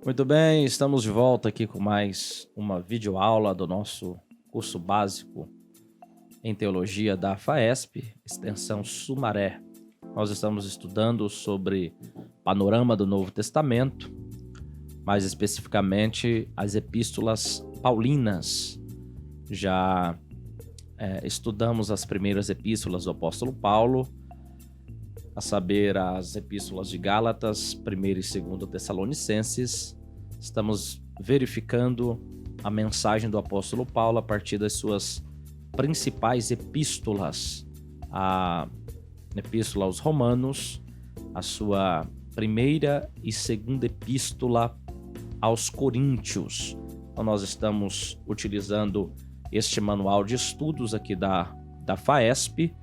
Muito bem, estamos de volta aqui com mais uma videoaula do nosso curso básico em Teologia da FAESP, extensão Sumaré. Nós estamos estudando sobre panorama do Novo Testamento, mais especificamente as epístolas paulinas. Já estudamos as primeiras epístolas do apóstolo Paulo, a saber, as epístolas de Gálatas, 1ª e 2ª Tessalonicenses. Estamos verificando a mensagem do apóstolo Paulo a partir das suas principais epístolas. A epístola aos Romanos, a sua 1ª e 2ª epístola aos Coríntios. Então nós estamos utilizando este manual de estudos aqui da FAESP,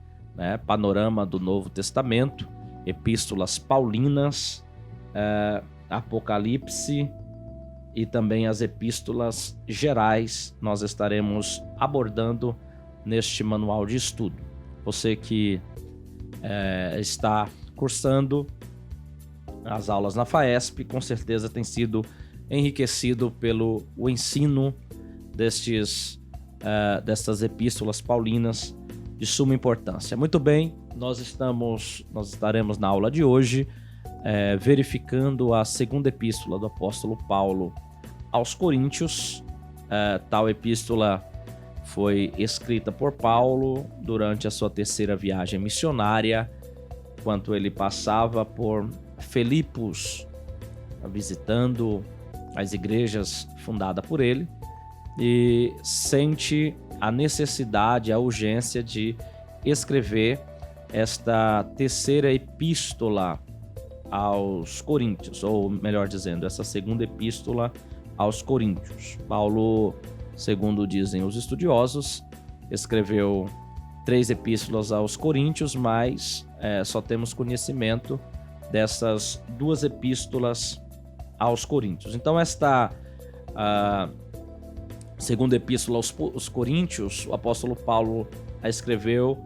Panorama do Novo Testamento, epístolas paulinas, Apocalipse e também as epístolas gerais nós estaremos abordando neste manual de estudo. Você que está cursando as aulas na FAESP, com certeza tem sido enriquecido pelo ensino dessas epístolas paulinas de suma importância. Muito bem, nós estaremos na aula de hoje verificando a 2ª epístola do apóstolo Paulo aos Coríntios. Tal epístola foi escrita por Paulo durante a sua 3ª viagem missionária, enquanto ele passava por Filipos, visitando as igrejas fundadas por ele, e sente a necessidade, a urgência de escrever esta 3ª epístola aos Coríntios, ou melhor dizendo, essa 2ª epístola aos Coríntios. Paulo, segundo dizem os estudiosos, escreveu 3 epístolas aos Coríntios, mas só temos conhecimento dessas 2 epístolas aos Coríntios. Então esta 2ª epístola aos Coríntios, o apóstolo Paulo a escreveu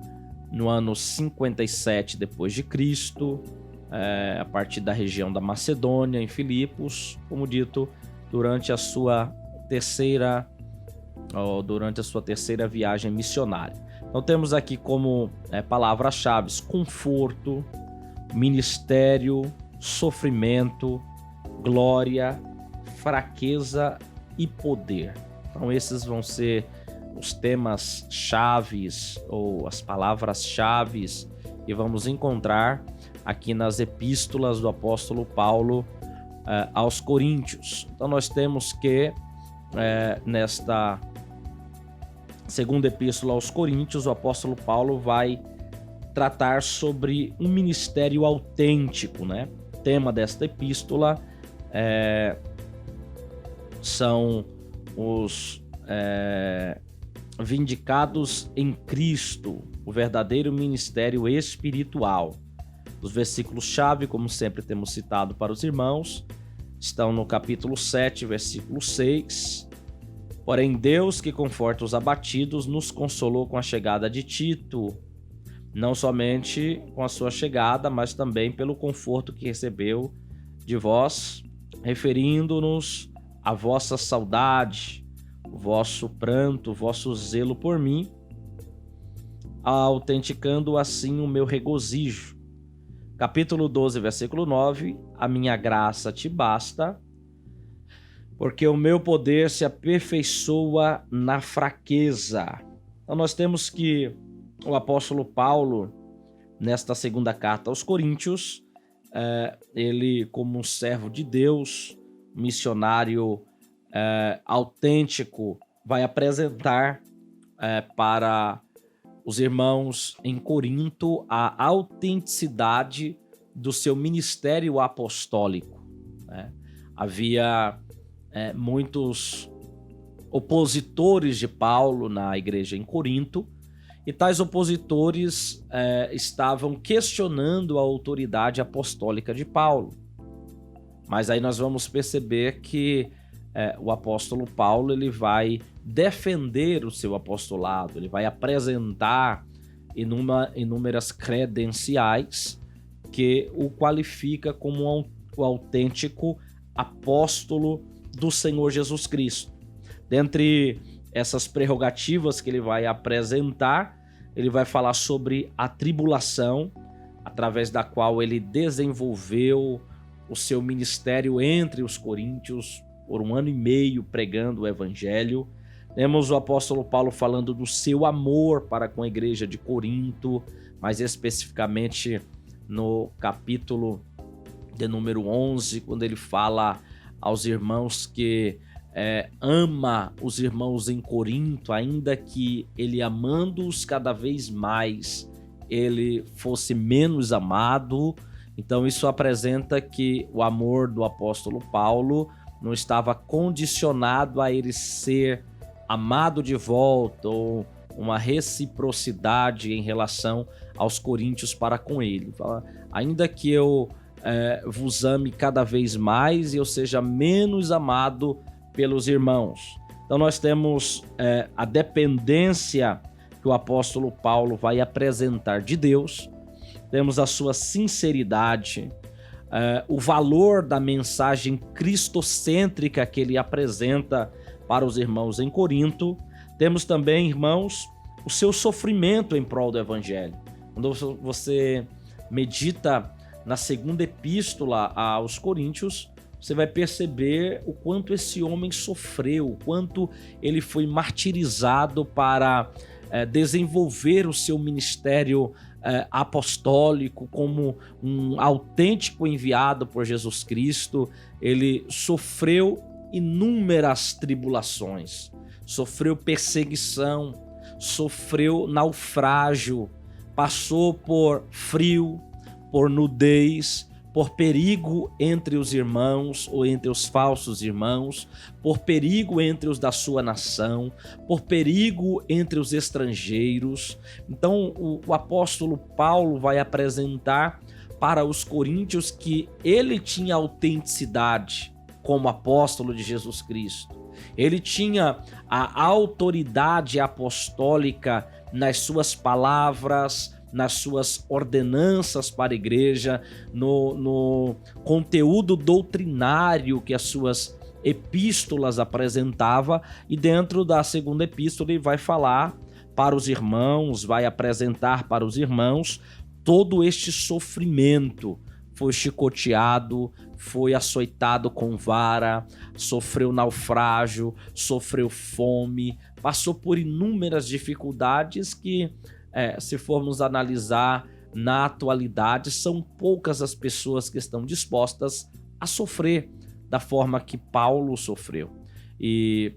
no ano 57 depois de Cristo, a partir da região da Macedônia, em Filipos, como dito, durante a sua 3ª viagem missionária. Então temos aqui como palavras-chave: conforto, ministério, sofrimento, glória, fraqueza e poder. Então esses vão ser os temas chaves ou as palavras-chaves que vamos encontrar aqui nas epístolas do apóstolo Paulo aos Coríntios. Então nós temos que nesta 2ª epístola aos Coríntios, o apóstolo Paulo vai tratar sobre um ministério autêntico, O tema desta epístola são os vindicados em Cristo, o verdadeiro ministério espiritual. Os versículos-chave, como sempre temos citado para os irmãos, estão no capítulo 7, versículo 6. Porém, Deus, que conforta os abatidos, nos consolou com a chegada de Tito, não somente com a sua chegada, mas também pelo conforto que recebeu de vós, referindo-nos à vossa saudade, o vosso pranto, o vosso zelo por mim, autenticando assim o meu regozijo. Capítulo 12, versículo 9, a minha graça te basta, porque o meu poder se aperfeiçoa na fraqueza. Então nós temos que o apóstolo Paulo, nesta 2ª carta aos Coríntios, ele, como um servo de Deus, missionário autêntico, vai apresentar para os irmãos em Corinto a autenticidade do seu ministério apostólico. Havia muitos opositores de Paulo na igreja em Corinto, e tais opositores estavam questionando a autoridade apostólica de Paulo. Mas aí nós vamos perceber que o apóstolo Paulo ele vai defender o seu apostolado, ele vai apresentar inúmeras credenciais que o qualifica como o autêntico apóstolo do Senhor Jesus Cristo. Dentre essas prerrogativas que ele vai apresentar, ele vai falar sobre a tribulação, através da qual ele desenvolveu o seu ministério entre os coríntios por 1 ano e meio pregando o evangelho. Temos o apóstolo Paulo falando do seu amor para com a igreja de Corinto, mais especificamente no capítulo de número 11, quando ele fala aos irmãos que ama os irmãos em Corinto, ainda que ele amando-os cada vez mais, ele fosse menos amado. Então isso apresenta que o amor do apóstolo Paulo não estava condicionado a ele ser amado de volta ou uma reciprocidade em relação aos coríntios para com ele. Fala, ainda que eu vos ame cada vez mais e eu seja menos amado pelos irmãos. Então nós temos a dependência que o apóstolo Paulo vai apresentar de Deus, temos a sua sinceridade, o valor da mensagem cristocêntrica que ele apresenta para os irmãos em Corinto. Temos também, irmãos, o seu sofrimento em prol do evangelho. Quando você medita na segunda epístola aos Coríntios, você vai perceber o quanto esse homem sofreu, o quanto ele foi martirizado para desenvolver o seu ministério apostólico como um autêntico enviado por Jesus Cristo. Ele sofreu inúmeras tribulações, sofreu perseguição, sofreu naufrágio, passou por frio, por nudez, por perigo entre os irmãos ou entre os falsos irmãos, por perigo entre os da sua nação, por perigo entre os estrangeiros. Então o apóstolo Paulo vai apresentar para os coríntios que ele tinha autenticidade como apóstolo de Jesus Cristo. Ele tinha a autoridade apostólica nas suas palavras, nas suas ordenanças para a igreja, no conteúdo doutrinário que as suas epístolas apresentava. E dentro da segunda epístola ele vai falar para os irmãos, vai apresentar para os irmãos todo este sofrimento. Foi chicoteado, foi açoitado com vara, sofreu naufrágio, sofreu fome, passou por inúmeras dificuldades que, se formos analisar na atualidade, são poucas as pessoas que estão dispostas a sofrer da forma que Paulo sofreu. E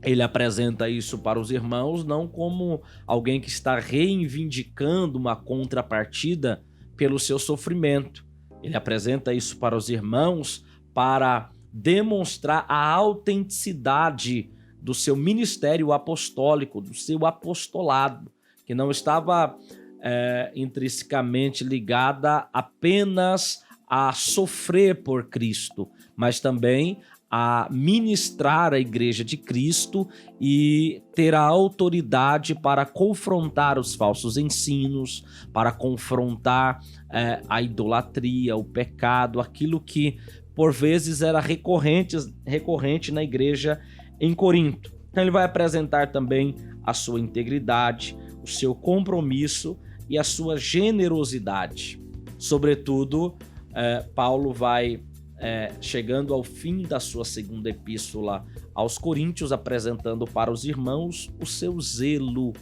ele apresenta isso para os irmãos não como alguém que está reivindicando uma contrapartida pelo seu sofrimento. Ele apresenta isso para os irmãos para demonstrar a autenticidade do seu ministério apostólico, do seu apostolado, que não estava intrinsecamente ligada apenas a sofrer por Cristo, mas também a ministrar a igreja de Cristo e ter a autoridade para confrontar os falsos ensinos, para confrontar a idolatria, o pecado, aquilo que por vezes era recorrente na igreja em Corinto. Então ele vai apresentar também a sua integridade, o seu compromisso e a sua generosidade. Sobretudo, Paulo vai chegando ao fim da sua segunda epístola aos Coríntios, apresentando para os irmãos o seu zelo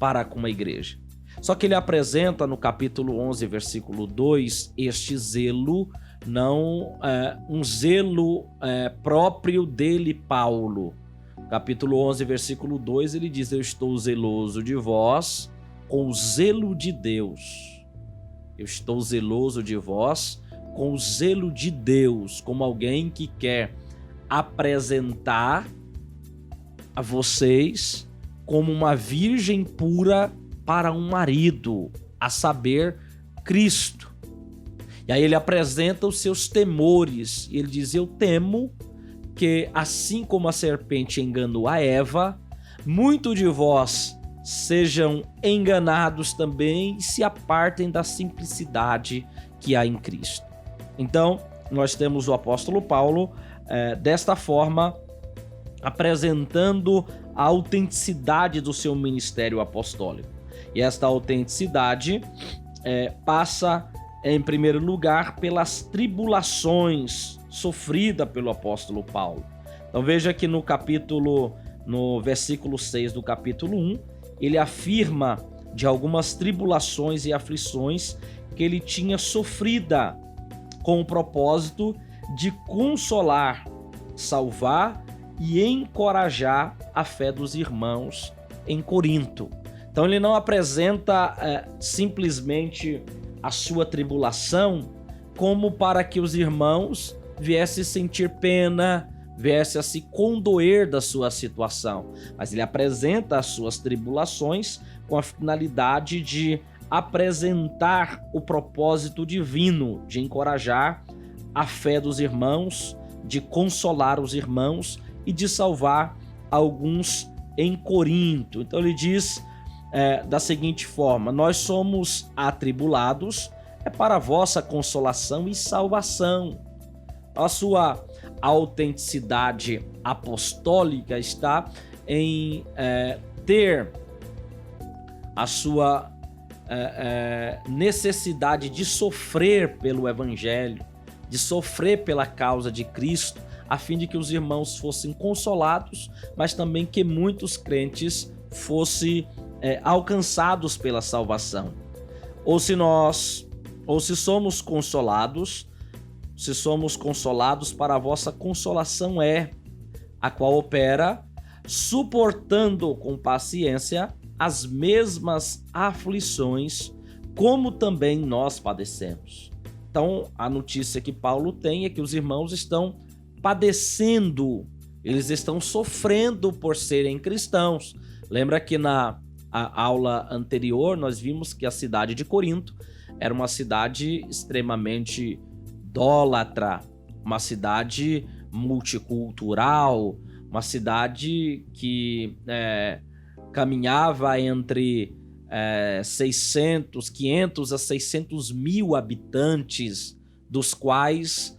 para com a igreja. Só que ele apresenta no capítulo 11, versículo 2, este zelo, não um zelo próprio dele, Paulo. Capítulo 11, versículo 2, ele diz: eu estou zeloso de vós com o zelo de Deus. Eu estou zeloso de vós com o zelo de Deus, como alguém que quer apresentar a vocês como uma virgem pura para um marido, a saber, Cristo. E aí ele apresenta os seus temores, e ele diz: eu temo que, assim como a serpente enganou a Eva, muito de vós sejam enganados também e se apartem da simplicidade que há em Cristo. Então, nós temos o apóstolo Paulo desta forma apresentando a autenticidade do seu ministério apostólico. E esta autenticidade passa, em primeiro lugar, pelas tribulações sofridas pelo apóstolo Paulo. Então veja que no versículo 6 do capítulo 1, ele afirma de algumas tribulações e aflições que ele tinha sofrida com o propósito de consolar, salvar e encorajar a fé dos irmãos em Corinto. Então ele não apresenta simplesmente a sua tribulação como para que os irmãos viessem sentir pena, viessem a se condoer da sua situação, mas ele apresenta as suas tribulações com a finalidade de apresentar o propósito divino, de encorajar a fé dos irmãos, de consolar os irmãos e de salvar alguns em Corinto. Então ele diz da seguinte forma: nós somos atribulados para a vossa consolação e salvação. A sua autenticidade apostólica está em ter a sua necessidade de sofrer pelo evangelho, de sofrer pela causa de Cristo, a fim de que os irmãos fossem consolados, mas também que muitos crentes fossem alcançados pela salvação. Ou se somos consolados, para a vossa consolação a qual opera, suportando com paciência as mesmas aflições, como também nós padecemos. Então, a notícia que Paulo tem é que os irmãos estão padecendo, eles estão sofrendo por serem cristãos. Lembra que na aula anterior nós vimos que a cidade de Corinto era uma cidade extremamente idólatra, uma cidade multicultural, uma cidade que caminhava entre 500 a 600 mil habitantes, dos quais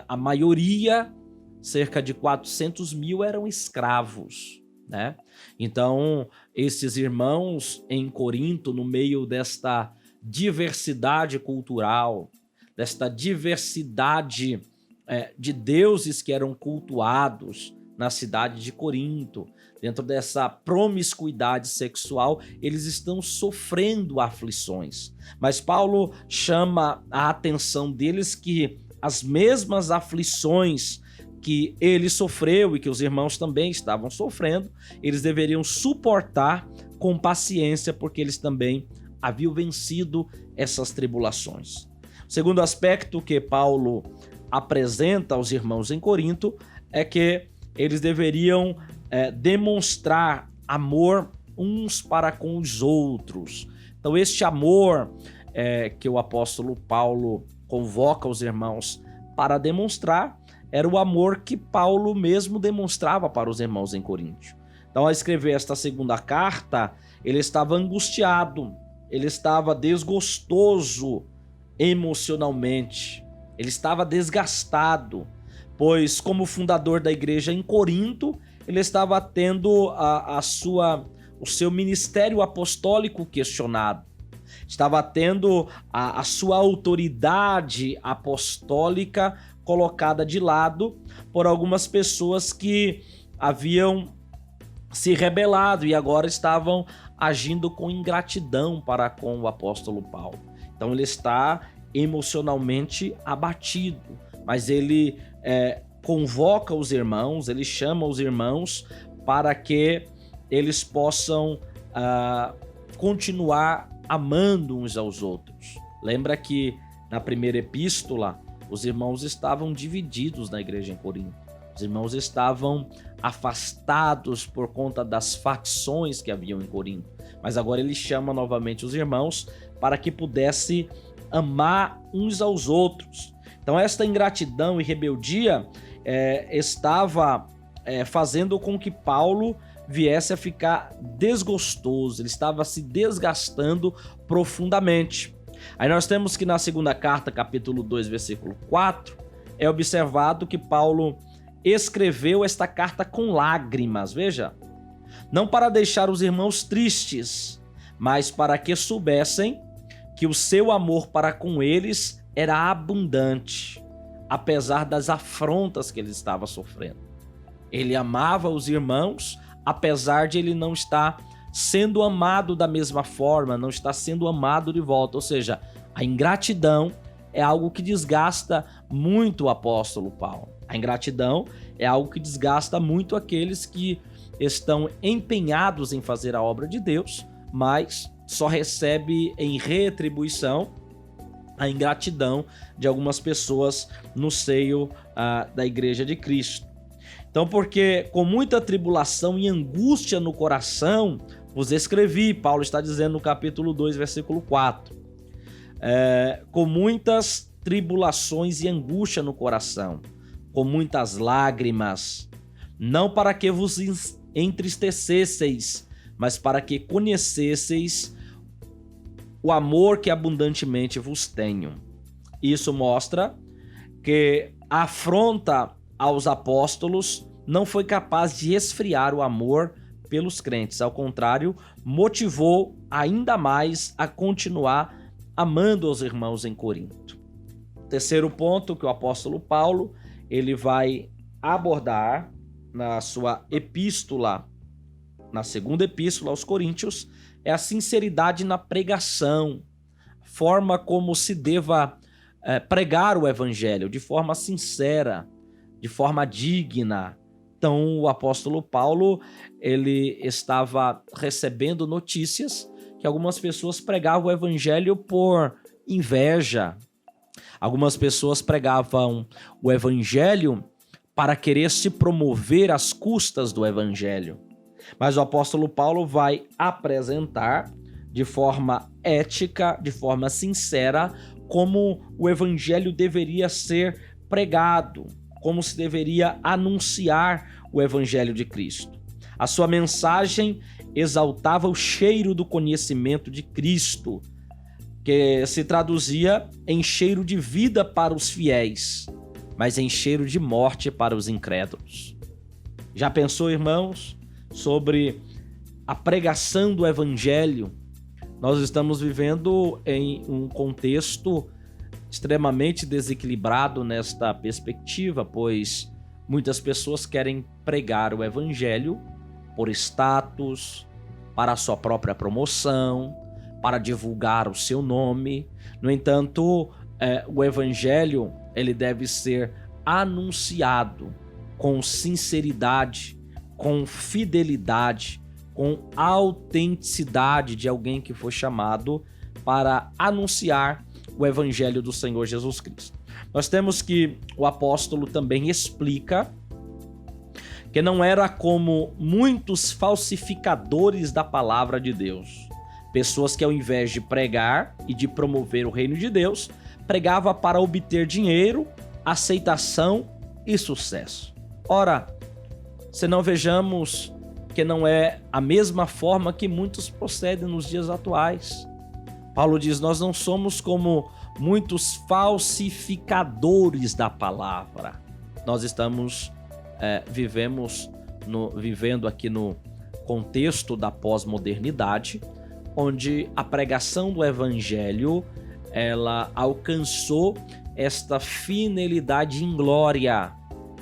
a maioria, cerca de 400 mil, eram escravos, né? Então, esses irmãos em Corinto, no meio desta diversidade cultural, desta diversidade de deuses que eram cultuados na cidade de Corinto, dentro dessa promiscuidade sexual, eles estão sofrendo aflições. Mas Paulo chama a atenção deles que as mesmas aflições que ele sofreu e que os irmãos também estavam sofrendo, eles deveriam suportar com paciência, porque eles também haviam vencido essas tribulações. O segundo aspecto que Paulo apresenta aos irmãos em Corinto é que eles deveriam demonstrar amor uns para com os outros. Então, este amor que o apóstolo Paulo convoca os irmãos para demonstrar era o amor que Paulo mesmo demonstrava para os irmãos em Corinto. Então, ao escrever esta segunda carta, ele estava angustiado, ele estava desgostoso emocionalmente, ele estava desgastado, pois como fundador da igreja em Corinto, ele estava tendo o seu ministério apostólico questionado, estava tendo a sua autoridade apostólica colocada de lado por algumas pessoas que haviam se rebelado e agora estavam agindo com ingratidão para com o apóstolo Paulo. Então ele está emocionalmente abatido, mas ele convoca os irmãos, ele chama os irmãos para que eles possam continuar amando uns aos outros. Lembra que na primeira epístola os irmãos estavam divididos na igreja em Corinto. Os irmãos estavam afastados por conta das facções que haviam em Corinto. Mas agora ele chama novamente os irmãos para que pudesse amar uns aos outros. Então esta ingratidão e rebeldia estava fazendo com que Paulo viesse a ficar desgostoso, ele estava se desgastando profundamente. Aí nós temos que na segunda carta, capítulo 2, versículo 4, é observado que Paulo escreveu esta carta com lágrimas, veja, não para deixar os irmãos tristes, mas para que soubessem que o seu amor para com eles era abundante, apesar das afrontas que ele estava sofrendo. Ele amava os irmãos, apesar de ele não estar sendo amado da mesma forma, não estar sendo amado de volta. Ou seja, a ingratidão é algo que desgasta muito o apóstolo Paulo. A ingratidão é algo que desgasta muito aqueles que estão empenhados em fazer a obra de Deus, mas só recebe em retribuição a ingratidão de algumas pessoas no seio da Igreja de Cristo. Então, porque com muita tribulação e angústia no coração vos escrevi, Paulo está dizendo no capítulo 2, versículo 4, com muitas tribulações e angústia no coração, com muitas lágrimas, não para que vos entristecesseis, mas para que conhecesseis o amor que abundantemente vos tenho. Isso mostra que a afronta aos apóstolos não foi capaz de esfriar o amor pelos crentes. Ao contrário, motivou ainda mais a continuar amando os irmãos em Corinto. Terceiro ponto que o apóstolo Paulo ele vai abordar na sua epístola, na segunda epístola aos Coríntios, é a sinceridade na pregação, forma como se deva pregar o evangelho de forma sincera, de forma digna. Então, o apóstolo Paulo, ele estava recebendo notícias que algumas pessoas pregavam o evangelho por inveja. Algumas pessoas pregavam o evangelho para querer se promover às custas do evangelho. Mas o apóstolo Paulo vai apresentar de forma ética, de forma sincera, como o evangelho deveria ser pregado, como se deveria anunciar o evangelho de Cristo. A sua mensagem exaltava o cheiro do conhecimento de Cristo, que se traduzia em cheiro de vida para os fiéis, mas em cheiro de morte para os incrédulos. Já pensou, irmãos, sobre a pregação do evangelho? Nós estamos vivendo em um contexto extremamente desequilibrado nesta perspectiva, pois muitas pessoas querem pregar o evangelho por status, para a sua própria promoção, para divulgar o seu nome. No entanto, o evangelho ele deve ser anunciado com sinceridade, com fidelidade, com autenticidade de alguém que foi chamado para anunciar o evangelho do Senhor Jesus Cristo. Nós temos que o apóstolo também explica que não era como muitos falsificadores da palavra de Deus, pessoas que ao invés de pregar e de promover o reino de Deus, pregava para obter dinheiro, aceitação e sucesso. Ora, se não vejamos que não é a mesma forma que muitos procedem nos dias atuais. Paulo diz, nós não somos como muitos falsificadores da palavra. Nós estamos vivendo aqui no contexto da pós-modernidade, onde a pregação do evangelho ela alcançou esta finalidade inglória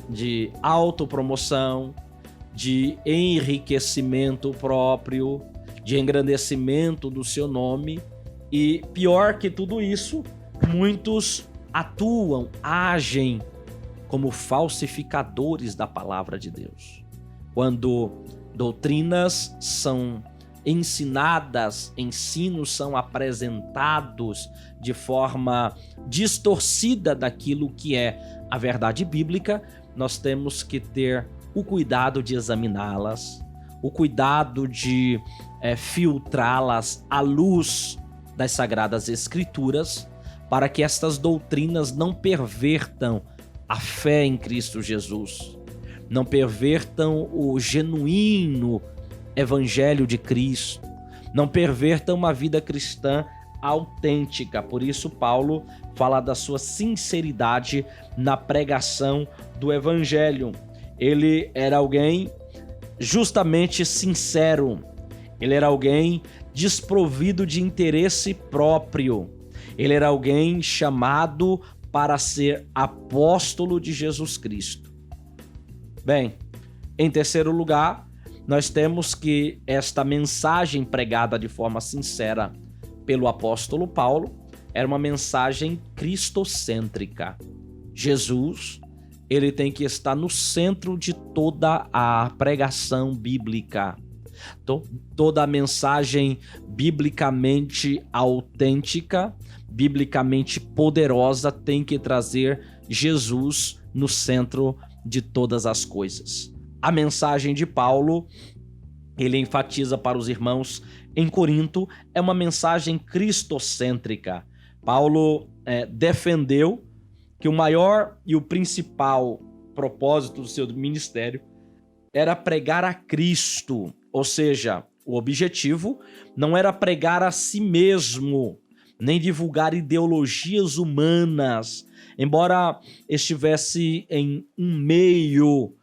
de autopromoção, de enriquecimento próprio, de engrandecimento do seu nome. E pior que tudo isso, muitos atuam, agem como falsificadores da palavra de Deus. Quando doutrinas são ensinadas, ensinos são apresentados de forma distorcida daquilo que é a verdade bíblica, nós temos que ter o cuidado de examiná-las, o cuidado de filtrá-las à luz das Sagradas Escrituras, para que estas doutrinas não pervertam a fé em Cristo Jesus, não pervertam o genuíno Evangelho de Cristo, não pervertam uma vida cristã autêntica. Por isso, Paulo fala da sua sinceridade na pregação do evangelho. Ele era alguém justamente sincero. Ele era alguém desprovido de interesse próprio. Ele era alguém chamado para ser apóstolo de Jesus Cristo. Bem, em terceiro lugar, nós temos que esta mensagem pregada de forma sincera pelo apóstolo Paulo era uma mensagem cristocêntrica. Jesus, ele tem que estar no centro de toda a pregação bíblica. Toda a mensagem biblicamente autêntica, biblicamente poderosa, tem que trazer Jesus no centro de todas as coisas. A mensagem de Paulo, ele enfatiza para os irmãos em Corinto, é uma mensagem cristocêntrica. Paulo defendeu que o maior e o principal propósito do seu ministério era pregar a Cristo, ou seja, o objetivo não era pregar a si mesmo, nem divulgar ideologias humanas, embora estivesse em um meio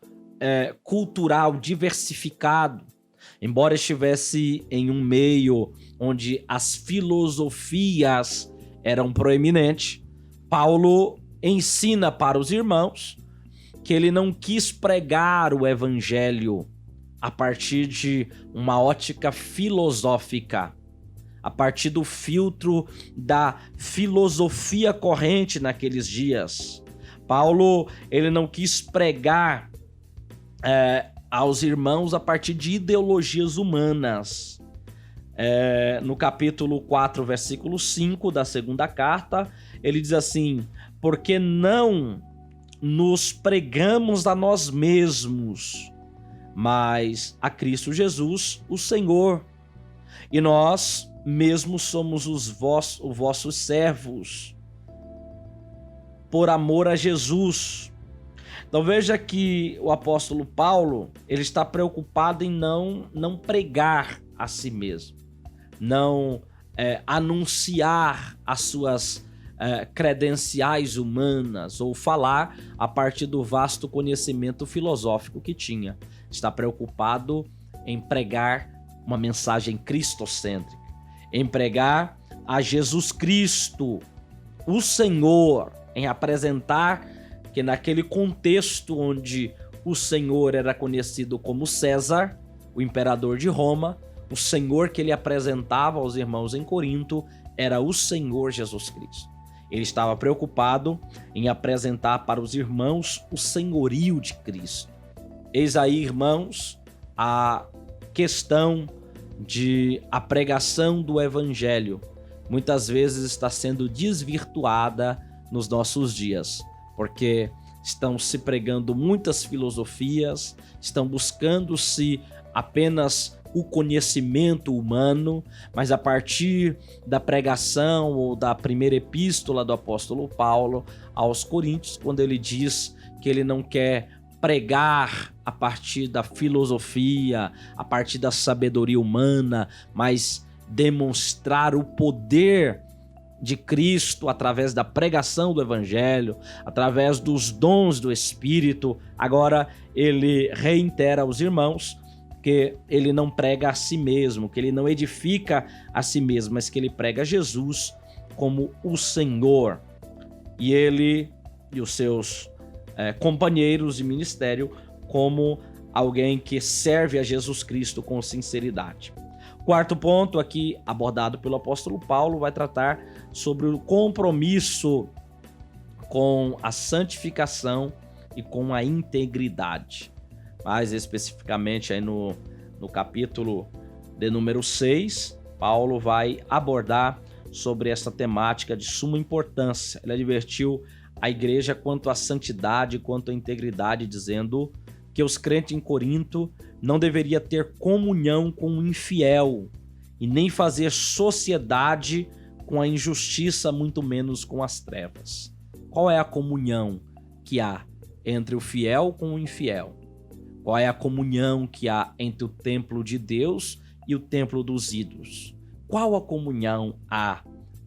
cultural diversificado, embora estivesse em um meio onde as filosofias eram proeminentes, Paulo ensina para os irmãos que ele não quis pregar o evangelho a partir de uma ótica filosófica, a partir do filtro da filosofia corrente naqueles dias. Paulo, ele não quis pregar aos irmãos a partir de ideologias humanas. No capítulo 4, versículo 5 da segunda carta, ele diz assim: porque não nos pregamos a nós mesmos, mas a Cristo Jesus, o Senhor, e nós mesmos somos os vossos servos, por amor a Jesus. Então veja que o apóstolo Paulo, ele está preocupado em não pregar a si mesmo, não anunciar as suas credenciais humanas ou falar a partir do vasto conhecimento filosófico que tinha. Está preocupado em pregar uma mensagem cristocêntrica, em pregar a Jesus Cristo, o Senhor, em apresentar que naquele contexto onde o Senhor era conhecido como César, o imperador de Roma, o Senhor que ele apresentava aos irmãos em Corinto era o Senhor Jesus Cristo. Ele estava preocupado em apresentar para os irmãos o senhorio de Cristo. Eis aí, irmãos, a questão de a pregação do evangelho muitas vezes está sendo desvirtuada nos nossos dias, porque estão se pregando muitas filosofias, estão buscando-se apenas o conhecimento humano, mas a partir da pregação ou da primeira epístola do apóstolo Paulo aos Coríntios, quando ele diz que ele não quer pregar a partir da filosofia, a partir da sabedoria humana, mas demonstrar o poder de Cristo através da pregação do evangelho, através dos dons do Espírito. Agora ele reitera aos irmãos que ele não prega a si mesmo, que ele não edifica a si mesmo, mas que ele prega Jesus como o Senhor. E ele e os seus companheiros de ministério como alguém que serve a Jesus Cristo com sinceridade. Quarto ponto aqui abordado pelo apóstolo Paulo vai tratar sobre o compromisso com a santificação e com a integridade. Mais especificamente aí no capítulo de número 6, Paulo vai abordar sobre essa temática de suma importância. Ele advertiu a igreja quanto à santidade, quanto à integridade, dizendo que os crentes em Corinto não deveriam ter comunhão com o infiel e nem fazer sociedade com a injustiça, muito menos com as trevas. Qual é a comunhão que há entre o fiel com o infiel? Qual é a comunhão que há entre o templo de Deus e o templo dos ídolos? Qual a comunhão há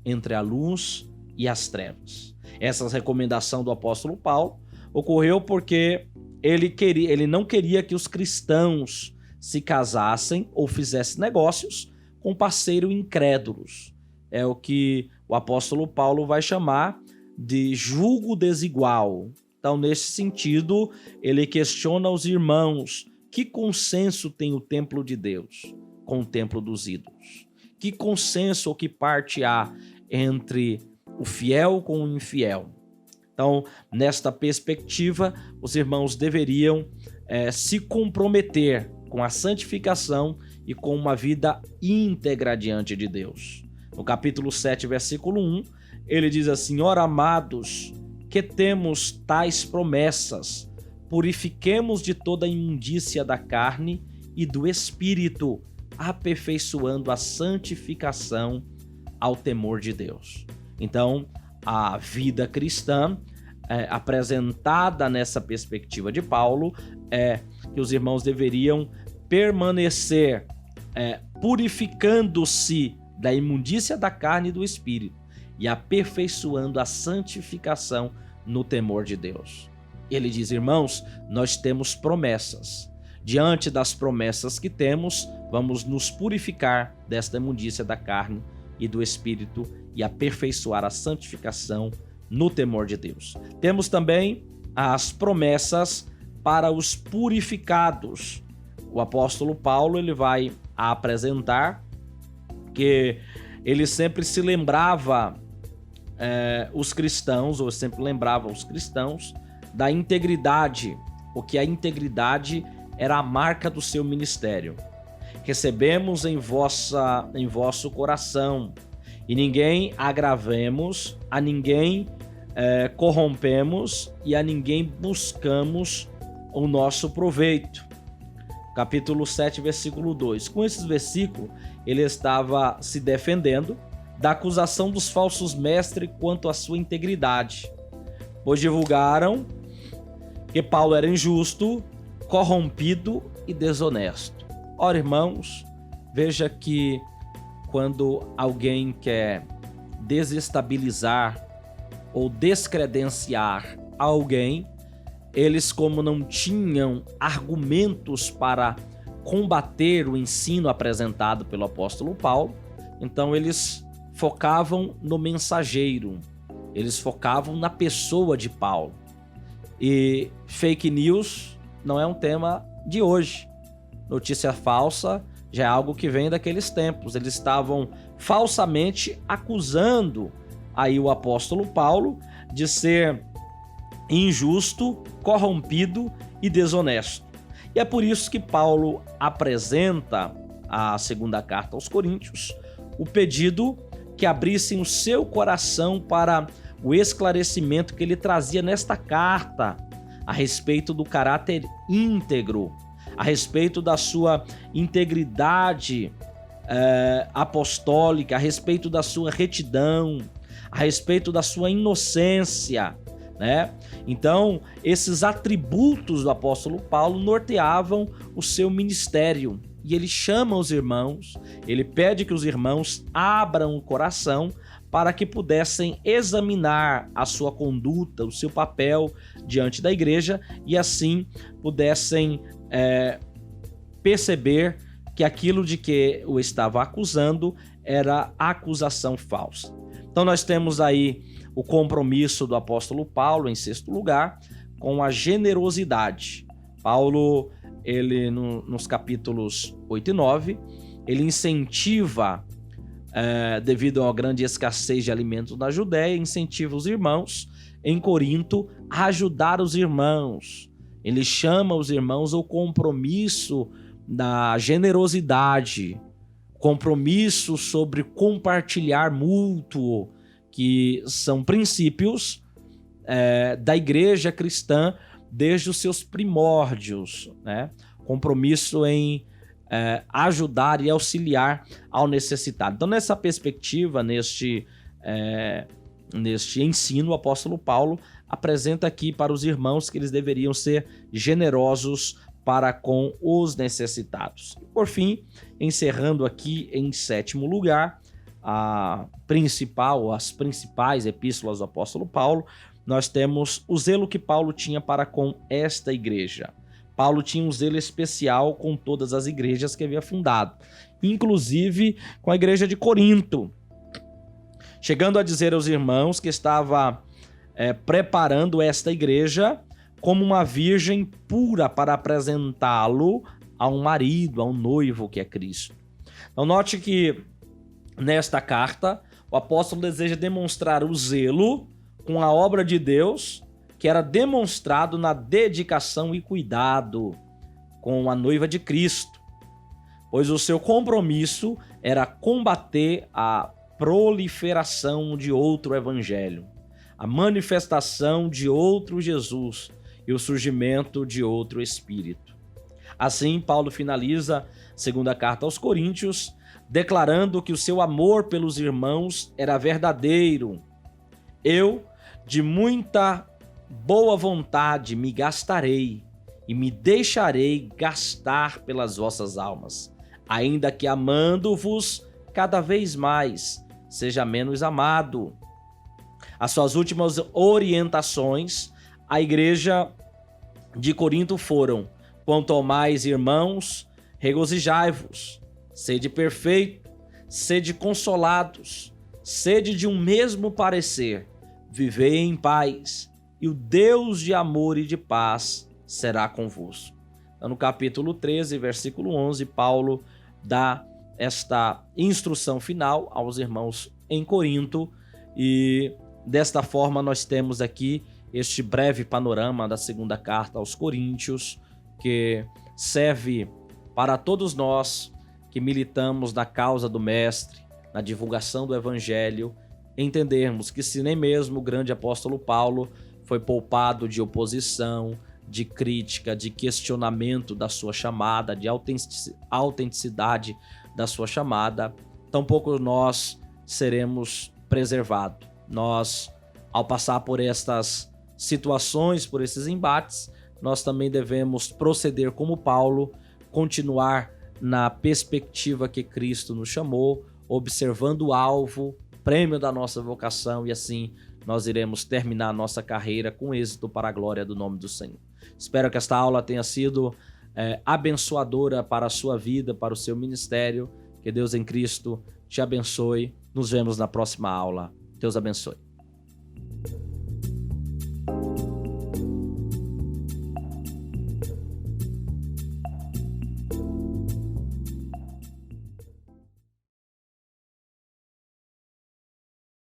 entre a luz e as trevas. Essa recomendação do apóstolo Paulo ocorreu porque ele não queria que os cristãos se casassem ou fizessem negócios com parceiros incrédulos. É o que o apóstolo Paulo vai chamar de julgo desigual. Então, nesse sentido, ele questiona os irmãos: que consenso tem o templo de Deus com o templo dos ídolos? Que consenso ou que parte há entre o fiel com o infiel? Então, nesta perspectiva, os irmãos deveriam se comprometer com a santificação e com uma vida íntegra diante de Deus. No capítulo 7, versículo 1, ele diz assim: ora, amados, que temos tais promessas, purifiquemos de toda a imundícia da carne e do espírito, aperfeiçoando a santificação ao temor de Deus. Então, a vida cristã apresentada nessa perspectiva de Paulo é que os irmãos deveriam permanecer purificando-se da imundícia da carne e do espírito e aperfeiçoando a santificação no temor de Deus. Ele diz: irmãos, nós temos promessas. Diante das promessas que temos, vamos nos purificar desta imundícia da carne e do espírito e aperfeiçoar a santificação no temor de Deus. Temos também as promessas para os purificados. O apóstolo Paulo ele vai apresentar que ele sempre se lembrava os cristãos, ou sempre lembrava os cristãos da integridade, porque a integridade era a marca do seu ministério. Recebemos em vosso coração, e ninguém agravemos, a ninguém corrompemos e a ninguém buscamos o nosso proveito. Capítulo 7, versículo 2. Com esses versículos, ele estava se defendendo da acusação dos falsos mestres quanto à sua integridade, pois divulgaram que Paulo era injusto, corrompido e desonesto. Ora, irmãos, veja que quando alguém quer desestabilizar ou descredenciar alguém, eles, como não tinham argumentos para combater o ensino apresentado pelo apóstolo Paulo, então eles focavam no mensageiro, eles focavam na pessoa de Paulo. E fake news não é um tema de hoje. Notícia falsa já é algo que vem daqueles tempos. Eles estavam falsamente acusando aí o apóstolo Paulo de ser injusto, corrompido e desonesto. E é por isso que Paulo apresenta a segunda carta aos Coríntios o pedido que abrissem o seu coração para o esclarecimento que ele trazia nesta carta a respeito do caráter íntegro, a respeito da sua integridade apostólica, a respeito da sua retidão, a respeito da sua inocência, né? Então, esses atributos do apóstolo Paulo norteavam o seu ministério. E ele chama os irmãos, ele pede que os irmãos abram o coração para que pudessem examinar a sua conduta, o seu papel diante da igreja e assim pudessem perceber que aquilo de que o estava acusando era acusação falsa. Então nós temos aí o compromisso do apóstolo Paulo, em sexto lugar, com a generosidade. Paulo, ele nos capítulos 8 e 9, ele incentiva, devido a uma grande escassez de alimentos na Judéia, incentiva os irmãos em Corinto a ajudar os irmãos. Ele chama os irmãos ao compromisso da generosidade, compromisso sobre compartilhar mútuo, que são princípios da igreja cristã desde os seus primórdios, né? Compromisso em ajudar e auxiliar ao necessitado. Então, nessa perspectiva, neste ensino, o apóstolo Paulo apresenta aqui para os irmãos que eles deveriam ser generosos para com os necessitados. Por fim, encerrando aqui em sétimo lugar, as principais epístolas do apóstolo Paulo, nós temos o zelo que Paulo tinha para com esta igreja. Paulo tinha um zelo especial com todas as igrejas que havia fundado, inclusive com a igreja de Corinto, chegando a dizer aos irmãos que estava preparando esta igreja como uma virgem pura para apresentá-lo a um marido, a um noivo que é Cristo. Então note que nesta carta o apóstolo deseja demonstrar o zelo com a obra de Deus, que era demonstrado na dedicação e cuidado com a noiva de Cristo, pois o seu compromisso era combater a proliferação de outro evangelho, a manifestação de outro Jesus e o surgimento de outro Espírito. Assim, Paulo finaliza a segunda carta aos Coríntios, declarando que o seu amor pelos irmãos era verdadeiro. Eu, de muita boa vontade, me gastarei e me deixarei gastar pelas vossas almas, ainda que amando-vos cada vez mais, seja menos amado. As suas últimas orientações à igreja de Corinto foram: quanto ao mais, irmãos, regozijai-vos, sede perfeito, sede consolados, sede de um mesmo parecer, vivei em paz, e o Deus de amor e de paz será convosco. Então, no capítulo 13, versículo 11, Paulo dá esta instrução final aos irmãos em Corinto, e desta forma nós temos aqui este breve panorama da segunda carta aos Coríntios, que serve para todos nós que militamos na causa do Mestre, na divulgação do Evangelho, entendermos que se nem mesmo o grande apóstolo Paulo foi poupado de oposição, de crítica, de questionamento da sua chamada, de autenticidade da sua chamada, tampouco nós seremos preservados. Nós, ao passar por estas situações, por esses embates, nós também devemos proceder como Paulo, continuar na perspectiva que Cristo nos chamou, observando o alvo, prêmio da nossa vocação, e assim nós iremos terminar a nossa carreira com êxito para a glória do nome do Senhor. Espero que esta aula tenha sido abençoadora para a sua vida, para o seu ministério. Que Deus em Cristo te abençoe. Nos vemos na próxima aula. Deus abençoe.